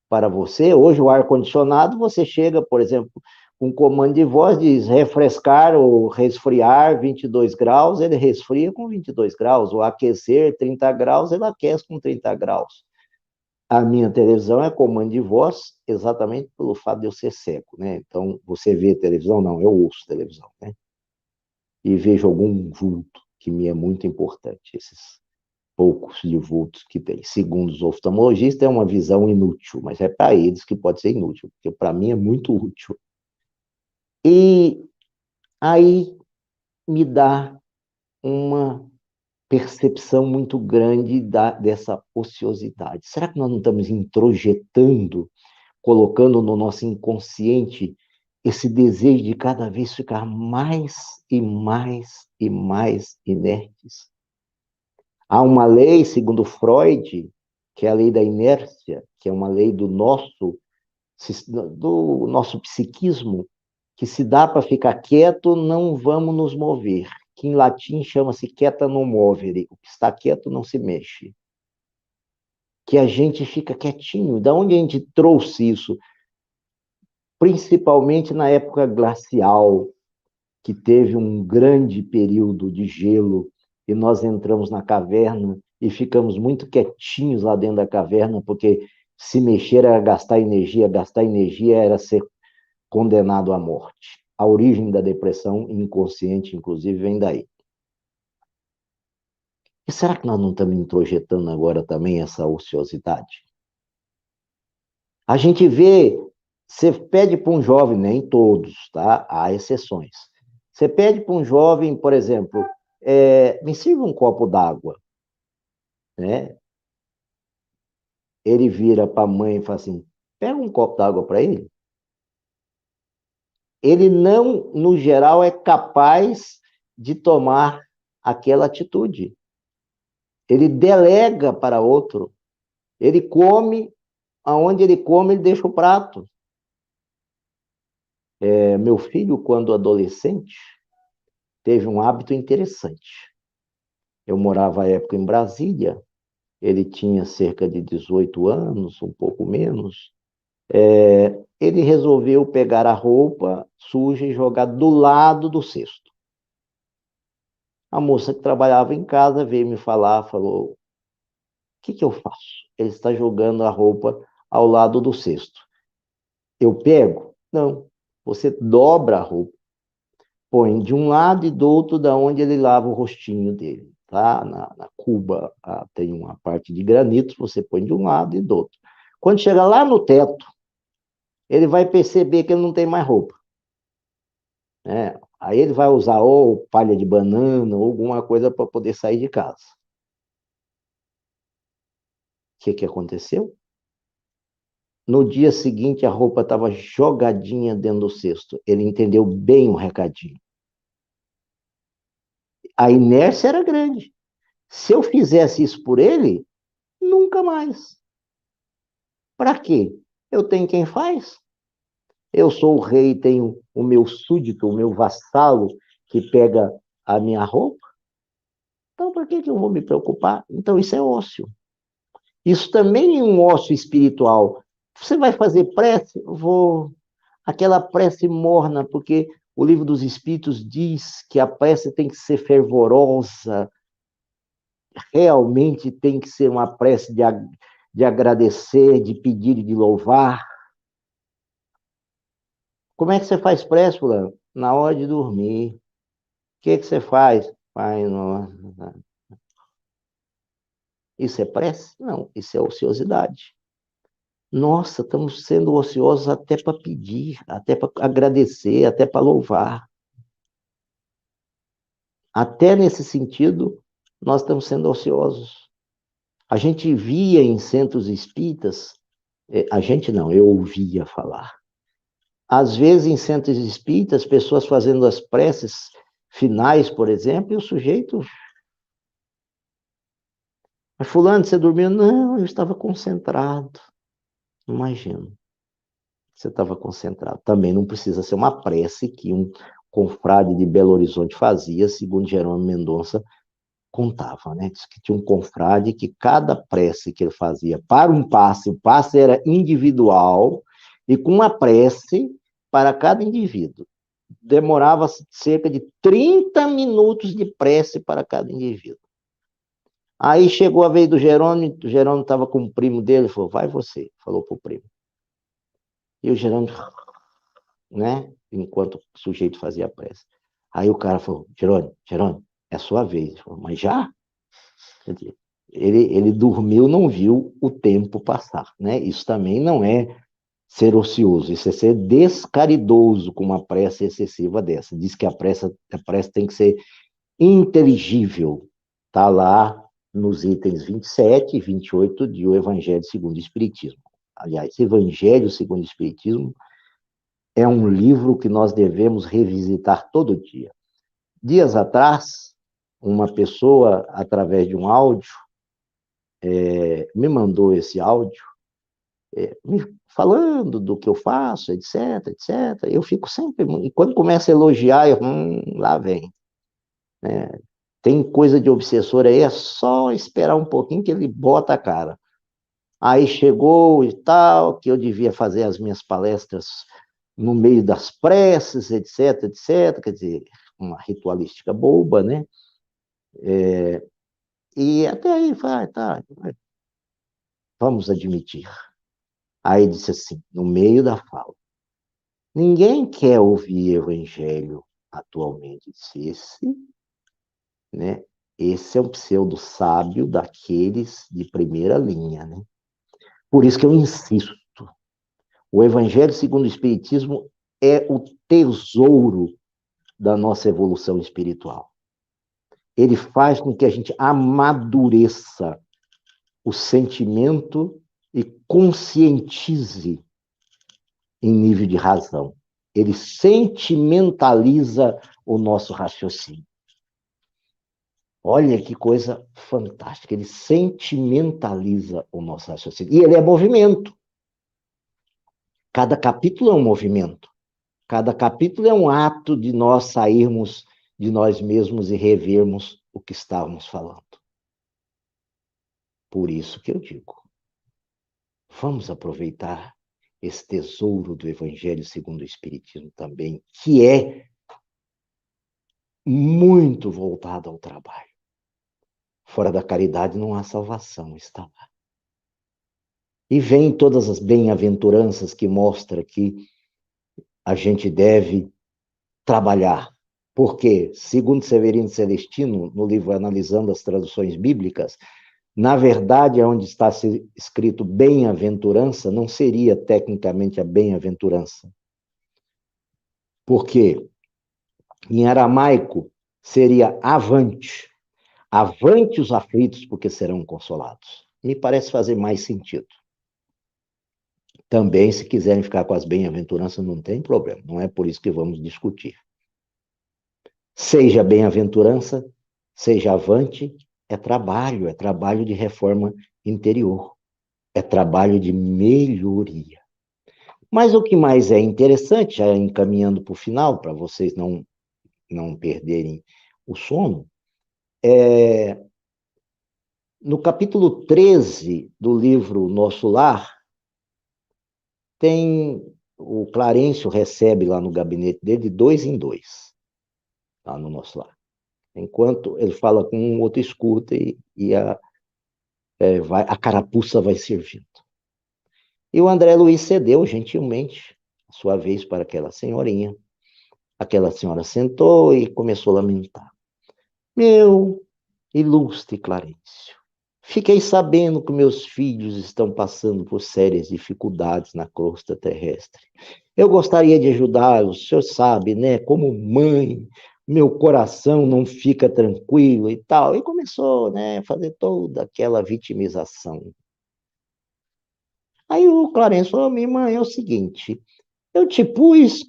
para você. Hoje, o ar-condicionado, você chega, por exemplo, com um comando de voz, diz refrescar ou resfriar 22 graus, ele resfria com 22 graus, ou aquecer 30 graus, ele aquece com 30 graus. A minha televisão é comando de voz, exatamente pelo fato de eu ser cego, né? Então, você vê televisão? Não, eu ouço televisão, né? E vejo algum vulto, que me é muito importante, esses poucos de vultos que tem. Segundo os oftalmologistas, é uma visão inútil, mas é para eles que pode ser inútil, porque para mim é muito útil. E aí me dá uma percepção muito grande dessa ociosidade. Será que nós não estamos introjetando, colocando no nosso inconsciente esse desejo de cada vez ficar mais e mais e mais inertes? Há uma lei, segundo Freud, que é a lei da inércia, que é uma lei do nosso psiquismo, que se dá para ficar quieto, não vamos nos mover, que em latim chama-se quieta non movere, o que está quieto não se mexe. Que a gente fica quietinho. Da onde a gente trouxe isso? Principalmente na época glacial, que teve um grande período de gelo, e nós entramos na caverna e ficamos muito quietinhos lá dentro da caverna, porque se mexer era gastar energia era ser condenado à morte. A origem da depressão inconsciente, inclusive, vem daí. E será que nós não estamos introjetando agora também essa ociosidade? A gente vê, você pede para um jovem, nem todos, tá? Há exceções. Você pede para um jovem, por exemplo, me sirva um copo d'água, né? Ele vira para a mãe e fala assim, pega um copo d'água para ele. Ele não, no geral, é capaz de tomar aquela atitude. Ele delega para outro. Ele come, aonde ele come, ele deixa o prato. Meu filho, quando adolescente, teve um hábito interessante. Eu morava à época em Brasília, ele tinha cerca de 18 anos, um pouco menos. Ele resolveu pegar a roupa suja e jogar do lado do cesto. A moça que trabalhava em casa veio me falar, falou, o que eu faço? Ele está jogando a roupa ao lado do cesto. Eu pego? Não. Você dobra a roupa, põe de um lado e do outro da onde ele lava o rostinho dele. Tá? Na cuba tem uma parte de granito, você põe de um lado e do outro. Quando chega lá no teto, ele vai perceber que ele não tem mais roupa. Aí ele vai usar ou palha de banana ou alguma coisa para poder sair de casa. O que aconteceu? No dia seguinte, a roupa estava jogadinha dentro do cesto. Ele entendeu bem o recadinho. A inércia era grande. Se eu fizesse isso por ele, nunca mais. Para quê? Eu tenho quem faz. Eu sou o rei, tenho o meu súdito, o meu vassalo, que pega a minha roupa. Então, para que eu vou me preocupar? Então, isso é ócio. Isso também é um ócio espiritual. Você vai fazer prece? Vou. Aquela prece morna, porque o Livro dos Espíritos diz que a prece tem que ser fervorosa, realmente tem que ser uma prece de agradecer, de pedir e de louvar. Como é que você faz prece, fulano? Na hora de dormir. O que você faz? Pai nosso. Isso é prece? Não, isso é ociosidade. Nossa, estamos sendo ociosos até para pedir, até para agradecer, até para louvar. Até nesse sentido, nós estamos sendo ociosos. A gente via em centros espíritas, a gente não, eu ouvia falar. Às vezes, em centros espíritas, pessoas fazendo as preces finais, por exemplo, e o sujeito... Mas fulano, você dormiu? Não, eu estava concentrado. Imagina, você estava concentrado. Também não precisa ser uma prece que um confrade de Belo Horizonte fazia, segundo Jerônimo Mendonça contava, né? Diz que tinha um confrade que cada prece que ele fazia para um passe, o passe era individual, e com uma prece para cada indivíduo. Demorava cerca de 30 minutos de prece para cada indivíduo. Aí chegou a vez do Jerônimo, o Jerônimo estava com o primo dele, falou, vai você, falou para o primo. E o Jerônimo, né, enquanto o sujeito fazia a prece. Aí o cara falou, Jerônimo, é a sua vez. Ele falou, mas já? Ele dormiu, não viu o tempo passar, né? Isso também não é ser ocioso, isso é ser descaridoso com uma prece excessiva dessa. Diz que a prece tem que ser inteligível. Está lá nos itens 27 e 28 de O Evangelho segundo o Espiritismo. Aliás, Evangelho segundo o Espiritismo é um livro que nós devemos revisitar todo dia. Dias atrás, uma pessoa, através de um áudio, me mandou esse áudio, falando do que eu faço, etc, etc. Eu fico sempre... E quando começa a elogiar, eu... lá vem. Tem coisa de obsessor aí, é só esperar um pouquinho que ele bota a cara. Aí chegou e tal, que eu devia fazer as minhas palestras no meio das preces, etc, etc. Quer dizer, uma ritualística boba, né? E até aí, vai, tá, vamos admitir. Aí disse assim, no meio da fala, ninguém quer ouvir evangelho atualmente. Esse é um pseudo-sábio daqueles de primeira linha, né? Por isso que eu insisto, o Evangelho segundo o Espiritismo é o tesouro da nossa evolução espiritual. Ele faz com que a gente amadureça o sentimento e conscientize em nível de razão. Ele sentimentaliza o nosso raciocínio. Olha que coisa fantástica. Ele sentimentaliza o nosso raciocínio. E ele é movimento. Cada capítulo é um movimento. Cada capítulo é um ato de nós sairmos de nós mesmos e revermos o que estávamos falando. Por isso que eu digo, vamos aproveitar esse tesouro do Evangelho segundo o Espiritismo também, que é muito voltado ao trabalho. Fora da caridade não há salvação, está lá. E vem todas as bem-aventuranças que mostram que a gente deve trabalhar. Porque, segundo Severino Celestino, no livro Analisando as Traduções Bíblicas, na verdade, onde está escrito bem-aventurança, não seria tecnicamente a bem-aventurança. Porque em aramaico seria avante. Avante os aflitos, porque serão consolados. Me parece fazer mais sentido. Também, se quiserem ficar com as bem-aventuranças, não tem problema. Não é por isso que vamos discutir. Seja bem-aventurança, seja avante, é trabalho de reforma interior, é trabalho de melhoria. Mas o que mais é interessante, já encaminhando para o final, para vocês não perderem o sono, no capítulo 13 do livro Nosso Lar, o Clarencio recebe lá no gabinete dele de 2 em 2, lá no Nosso Lar. Enquanto ele fala com um, outro escuta e a carapuça vai servindo. E o André Luiz cedeu gentilmente a sua vez para aquela senhorinha. Aquela senhora sentou e começou a lamentar. Meu ilustre Clarencio, Fiquei sabendo que meus filhos estão passando por sérias dificuldades na crosta terrestre. Eu gostaria de ajudá-los, o senhor sabe, né? Como mãe, meu coração não fica tranquilo e tal. E começou, né, a fazer toda aquela vitimização. Aí o Clarence falou, minha mãe, é o seguinte, eu te pus,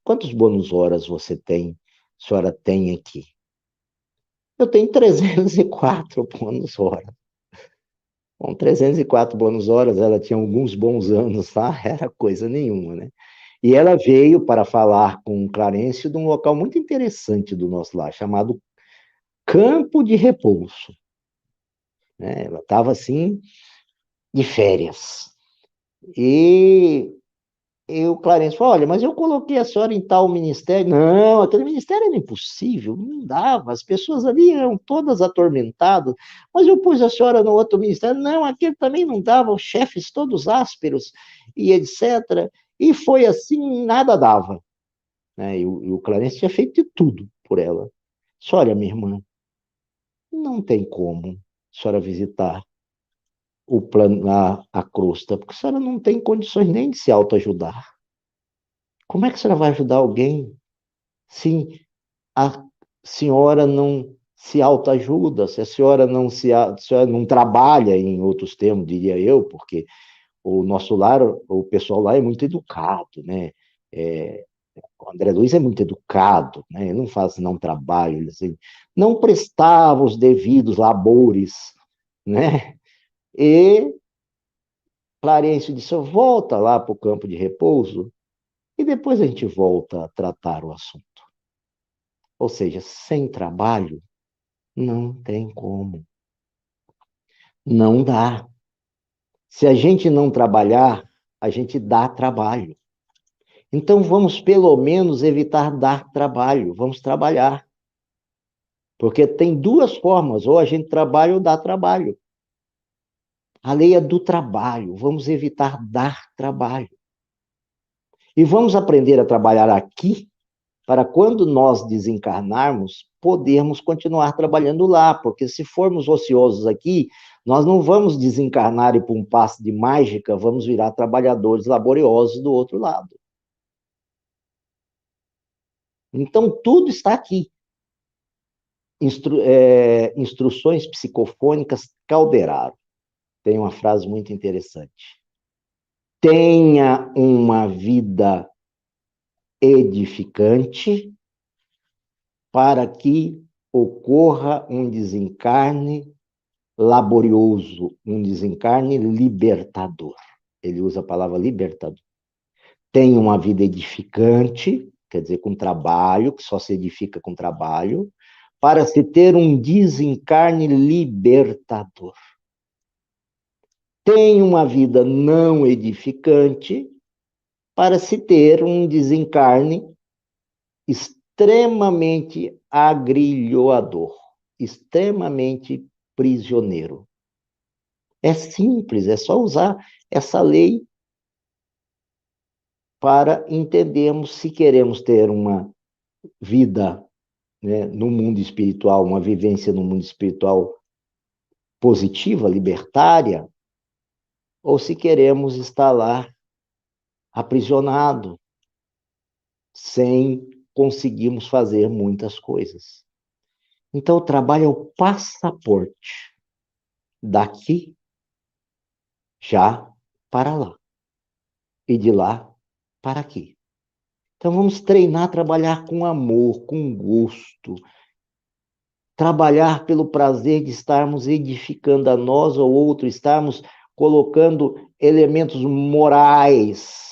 quantos bônus horas você tem, a senhora tem aqui? Eu tenho 304 bônus horas. Com 304 bônus horas, ela tinha alguns bons anos lá, era coisa nenhuma, né? E ela veio para falar com o Clarence de um local muito interessante do nosso lar, chamado Campo de Repouso. Né? Ela estava, assim, de férias. E o Clarence falou, olha, mas eu coloquei a senhora em tal ministério. Não, aquele ministério era impossível, não dava. As pessoas ali eram todas atormentadas. Mas eu pus a senhora no outro ministério. Não, aquele também não dava, os chefes todos ásperos e etc. E foi assim, nada dava. Né? E o Clarence tinha feito de tudo por ela. Disse, olha, minha irmã, não tem como a senhora visitar o plano, a crosta, porque a senhora não tem condições nem de se autoajudar. Como é que a senhora vai ajudar alguém se a senhora não se autoajuda, se a senhora não a senhora não trabalha, em outros termos, diria eu, porque o nosso lar, o pessoal lá é muito educado, né? O André Luiz é muito educado, né? Ele não faz não trabalho, ele assim, não prestava os devidos labores, né? E Clarence disse, volta lá para o campo de repouso e depois a gente volta a tratar o assunto. Ou seja, sem trabalho, não tem como. Não dá. Se a gente não trabalhar, a gente dá trabalho. Então, vamos pelo menos evitar dar trabalho. Vamos trabalhar. Porque tem duas formas, ou a gente trabalha ou dá trabalho. A lei é do trabalho. Vamos evitar dar trabalho. E vamos aprender a trabalhar aqui, para quando nós desencarnarmos, podermos continuar trabalhando lá, porque se formos ociosos aqui, nós não vamos desencarnar e por um passe de mágica, vamos virar trabalhadores laboriosos do outro lado. Então, tudo está aqui. Instruções psicofônicas Calderaro. Tem uma frase muito interessante. Tenha uma vida edificante para que ocorra um desencarne laborioso, um desencarne libertador. Ele usa a palavra libertador. Tem uma vida edificante, quer dizer, com trabalho, que só se edifica com trabalho, para se ter um desencarne libertador. Tem uma vida não edificante, para se ter um desencarne extremamente agrilhoador, extremamente prisioneiro. É simples, é só usar essa lei para entendermos se queremos ter uma vida, né, no mundo espiritual, uma vivência no mundo espiritual positiva, libertária, ou se queremos estar lá aprisionado, sem conseguirmos fazer muitas coisas. Então, o trabalho é o passaporte daqui já para lá e de lá para aqui. Então, vamos treinar, trabalhar com amor, com gosto, trabalhar pelo prazer de estarmos edificando a nós ou outro, estarmos colocando elementos morais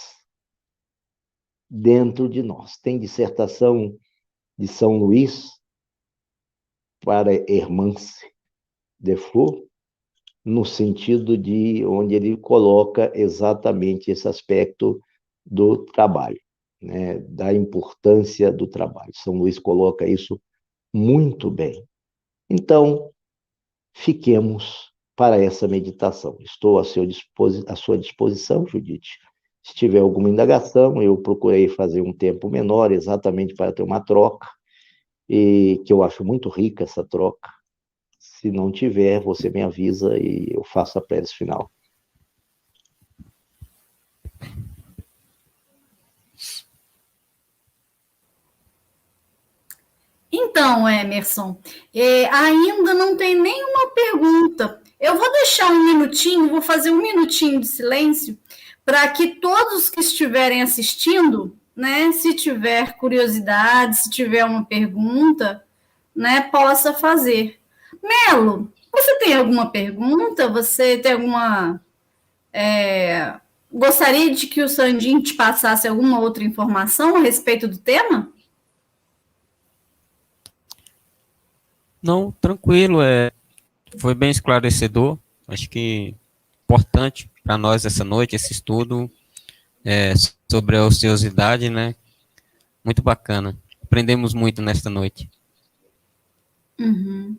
dentro de nós. Tem dissertação de São Luís para Hermance de Flor, no sentido de onde ele coloca exatamente esse aspecto do trabalho, né, da importância do trabalho. São Luís coloca isso muito bem. Então, fiquemos para essa meditação. Estou à sua disposição, Judite. Se tiver alguma indagação, eu procurei fazer um tempo menor, exatamente para ter uma troca, e que eu acho muito rica essa troca. Se não tiver, você me avisa e eu faço a prece final. Então, Emerson, ainda não tem nenhuma pergunta. Eu vou deixar um minutinho, vou fazer um minutinho de silêncio para que todos que estiverem assistindo, né, se tiver curiosidade, se tiver uma pergunta, né, possa fazer. Melo, você tem alguma pergunta? Você tem alguma... gostaria de que o Sandin te passasse alguma outra informação a respeito do tema? Não, tranquilo, foi bem esclarecedor. Acho que importante para nós essa noite, esse estudo sobre a ociosidade, né? Muito bacana. Aprendemos muito nesta noite. Uhum.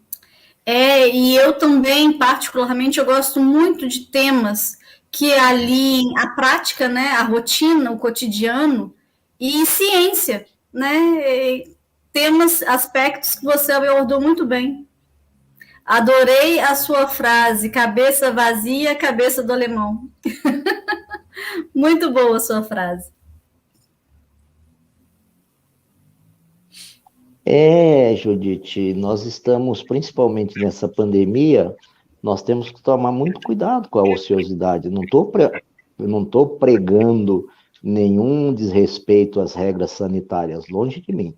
E eu também, particularmente, eu gosto muito de temas que aliem a prática, né, a rotina, o cotidiano e ciência, né? Temas, aspectos que você abordou muito bem. Adorei a sua frase, cabeça vazia, cabeça do alemão. Muito boa a sua frase. Judite, nós estamos, principalmente nessa pandemia, nós temos que tomar muito cuidado com a ociosidade. Eu não estou pregando nenhum desrespeito às regras sanitárias, longe de mim.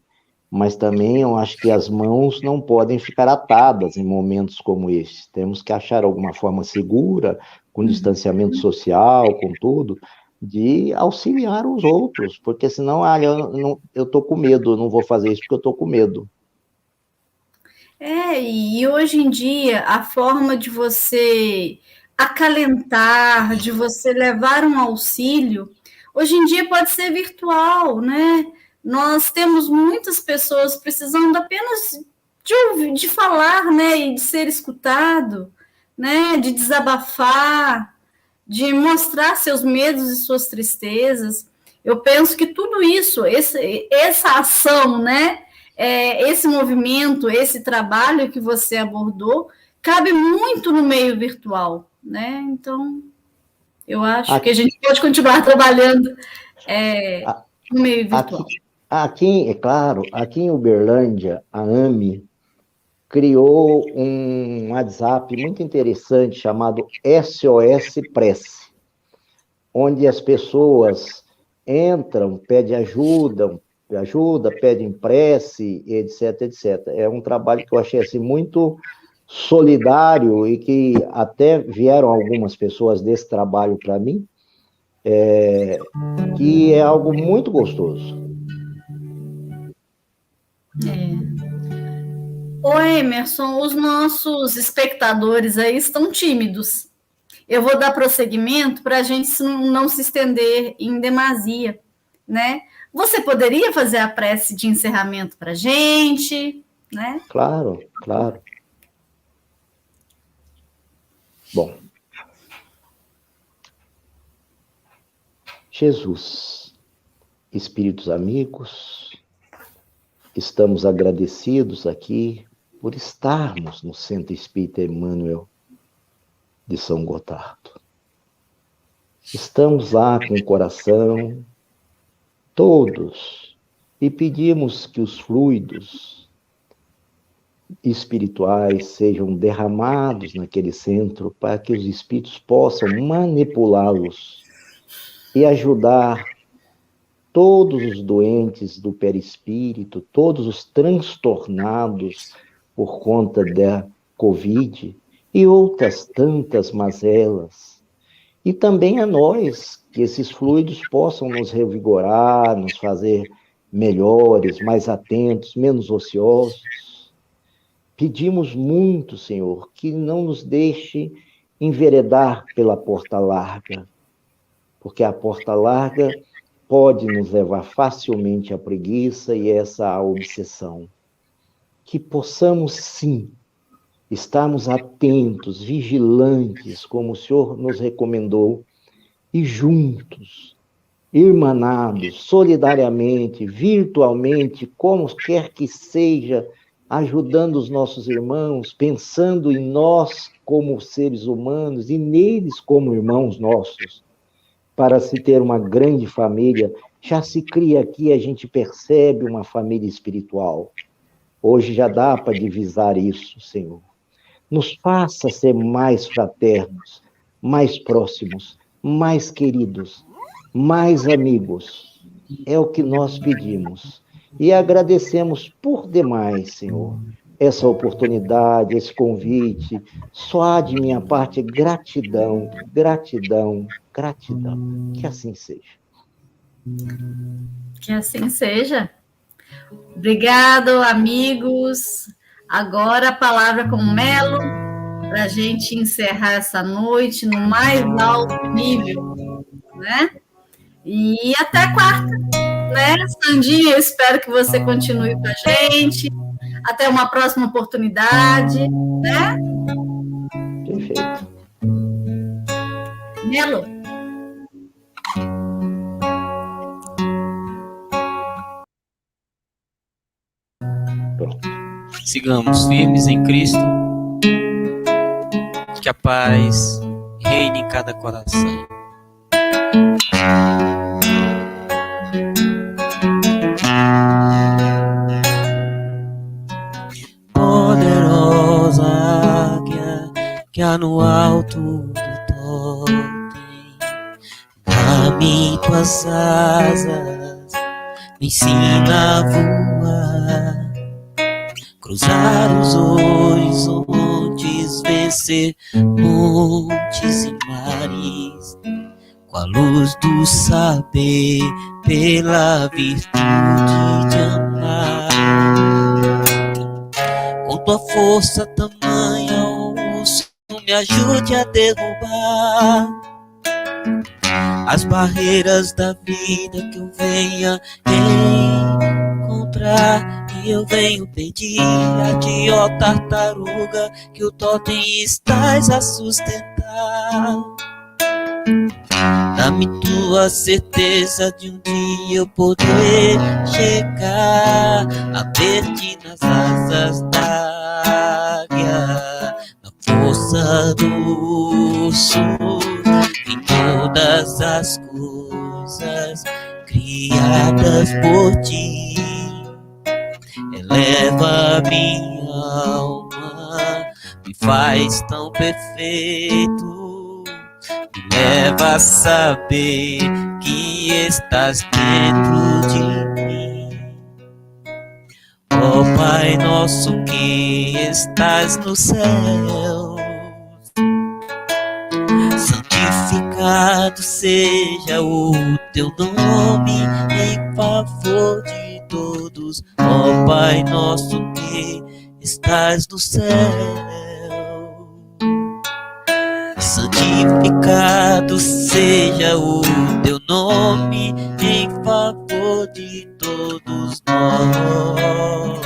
Mas também eu acho que as mãos não podem ficar atadas em momentos como este. Temos que achar alguma forma segura, com distanciamento social, com tudo, de auxiliar os outros, porque senão, eu estou com medo, eu não vou fazer isso porque eu estou com medo. E hoje em dia, a forma de você acalentar, de você levar um auxílio, hoje em dia pode ser virtual, né? Nós temos muitas pessoas precisando apenas de ouvir, de falar, né? E de ser escutado, né? De desabafar, de mostrar seus medos e suas tristezas. Eu penso que tudo isso, essa ação, né? Esse movimento, esse trabalho que você abordou, cabe muito no meio virtual, né? Então, eu acho que a gente pode continuar trabalhando no meio virtual. Aqui, é claro, aqui em Uberlândia, a AME criou um WhatsApp muito interessante chamado SOS Prece, onde as pessoas entram, pedem ajuda, pedem prece, etc, etc. É um trabalho que eu achei assim, muito solidário e que até vieram algumas pessoas desse trabalho para mim, que é algo muito gostoso. Ô Emerson, os nossos espectadores aí estão tímidos. Eu vou dar prosseguimento para a gente não se estender em demasia, né? Você poderia fazer a prece de encerramento para a gente, né? Claro. Bom. Jesus, espíritos amigos, estamos agradecidos aqui por estarmos no Centro Espírita Emmanuel de São Gotardo. Estamos lá com o coração, todos, e pedimos que os fluidos espirituais sejam derramados naquele centro para que os espíritos possam manipulá-los e ajudar todos os doentes do perispírito, todos os transtornados por conta da Covid e outras tantas mazelas. E também a nós, que esses fluidos possam nos revigorar, nos fazer melhores, mais atentos, menos ociosos. Pedimos muito, Senhor, que não nos deixe enveredar pela porta larga, porque a porta larga pode nos levar facilmente à preguiça e essa obsessão. Que possamos, sim, estarmos atentos, vigilantes, como o Senhor nos recomendou, e juntos, irmanados, solidariamente, virtualmente, como quer que seja, ajudando os nossos irmãos, pensando em nós como seres humanos e neles como irmãos nossos, para se ter uma grande família. Já se cria aqui, a gente percebe uma família espiritual. Hoje já dá para divisar isso, Senhor. Nos faça ser mais fraternos, mais próximos, mais queridos, mais amigos. É o que nós pedimos. E agradecemos por demais, Senhor, essa oportunidade, esse convite. Só há de minha parte gratidão, gratidão, gratidão. Que assim seja. Que assim seja. Obrigado, amigos. Agora a palavra com o Melo, para a gente encerrar essa noite no mais alto nível, né? E até quarta, né? Sandinha, eu espero que você continue com a gente. Até uma próxima oportunidade, né? Perfeito. Melo. Sigamos firmes em Cristo, que a paz reine em cada coração. Poderosa águia que há no alto do totem, dá-me tuas asas, me ensina a voar, cruzar os horizontes, vencer montes e mares, com a luz do saber, pela virtude de amar. Com tua força tamanha, ouço, me ajude a derrubar as barreiras da vida que eu venha encontrar. E eu venho pedir a ti, ó tartaruga, que o totem estás a sustentar. Dá-me tua certeza de um dia eu poder chegar a ver-te nas asas da águia, na força do sul, em todas as coisas criadas por ti. Eleva minha alma, me faz tão perfeito, me leva a saber que estás dentro de mim. Ó Pai nosso que estás no céu, santificado seja o teu nome em favor de todos. Ó Pai nosso que estás no céu, santificado seja o teu nome em favor de todos nós.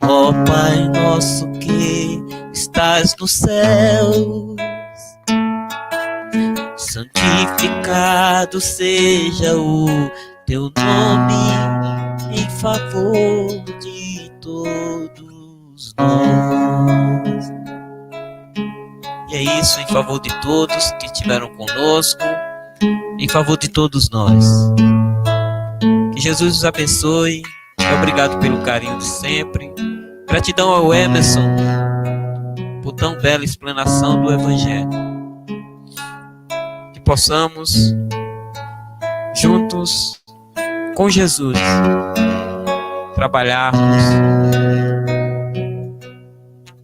Ó Pai nosso que estás nos céus, santificado seja o teu nome em favor de todos nós. E é isso, em favor de todos que estiveram conosco, em favor de todos nós. Que Jesus os abençoe. Obrigado pelo carinho de sempre. Gratidão ao Emerson por tão bela explanação do Evangelho. Que possamos, juntos com Jesus, trabalharmos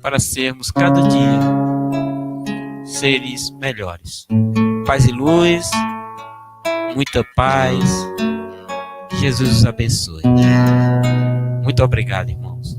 para sermos cada dia seres melhores. Paz e luz, muita paz. Que Jesus os abençoe. Muito obrigado, irmãos.